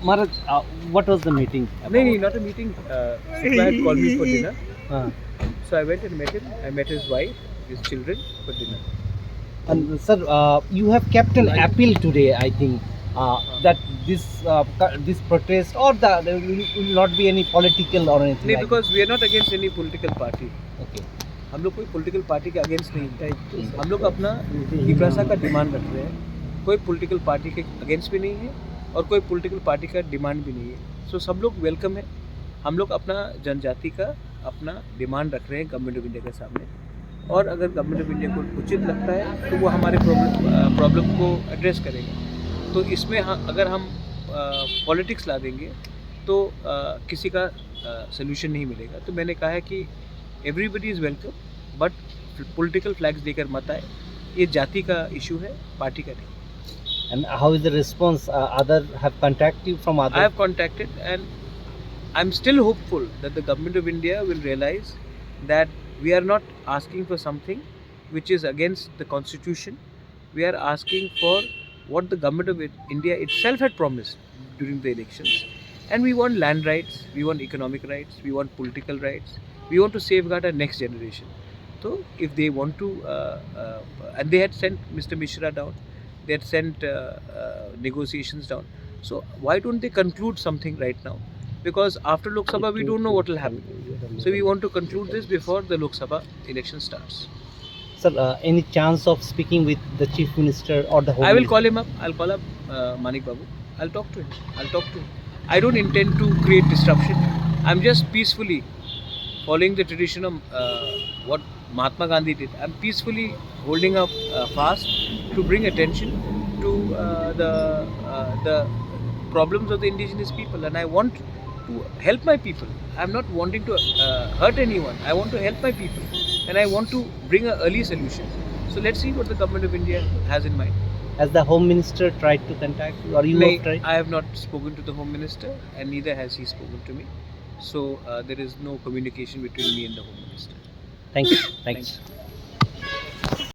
Maharaj, what was the meeting about? No, not a meeting. Sukla had called me for dinner. So I went and met him. I met his wife, his children for dinner. And sir, you have kept an appeal today, I think, that this protest or there will not be any political or anything. No, like because we are not against any political party. that. Okay. हम लोग कोई political party के against नहीं है. हम लोग अपना ई पैसा का डिमांड रख रहे हैं. कोई पॉलिटिकल पार्टी के अगेंस्ट भी नहीं है और कोई पॉलिटिकल पार्टी का डिमांड भी नहीं है. सो सब लोग वेलकम है. हम लोग अपना जनजाति का अपना डिमांड रख रहे हैं गवर्नमेंट ऑफ इंडिया के सामने. और अगर गवर्नमेंट ऑफ इंडिया को उचित लगता है तो वो हमारे प्रॉब्लम को एड्रेस करेगा. तो इसमें अगर हम पॉलिटिक्स ला देंगे तो किसी का सल्यूशन नहीं मिलेगा. तो मैंने कहा है कि everybody is welcome, but political flags देकर मत आए. ये जाति का इशू है, पार्टी का नहीं. And how is the response? Other have contacted you from other? I have contacted, and I'm still hopeful that the government of India will realize that we are not asking for something which is against the constitution. We are asking for what the government of India itself had promised during the elections. And we want land rights, we want economic rights, we want political rights, we want to safeguard our next generation. So if they want to, and they had sent Mr. Mishra down, they had sent negotiations down. So why don't they conclude something right now? Because after Lok Sabha we don't know what will happen. So we want to conclude this before the Lok Sabha election starts. Sir, any chance of speaking with the Chief Minister or the Home I will Minister? call him up. I'll call up Manik Babu. I'll talk to him. I don't intend to create disruption. I'm just peacefully following the tradition of what Mahatma Gandhi did. I'm peacefully holding up fast to bring attention to the problems of the indigenous people, and I want to help my people. I'm not wanting to hurt anyone. I want to help my people, and I want to bring an early solution. So let's see what the government of India has in mind. Has the Home Minister tried to contact you, or you have tried? I have not spoken to the Home Minister, and neither has he spoken to me. So there is no communication between me and the Home Minister. Thank you. Thanks.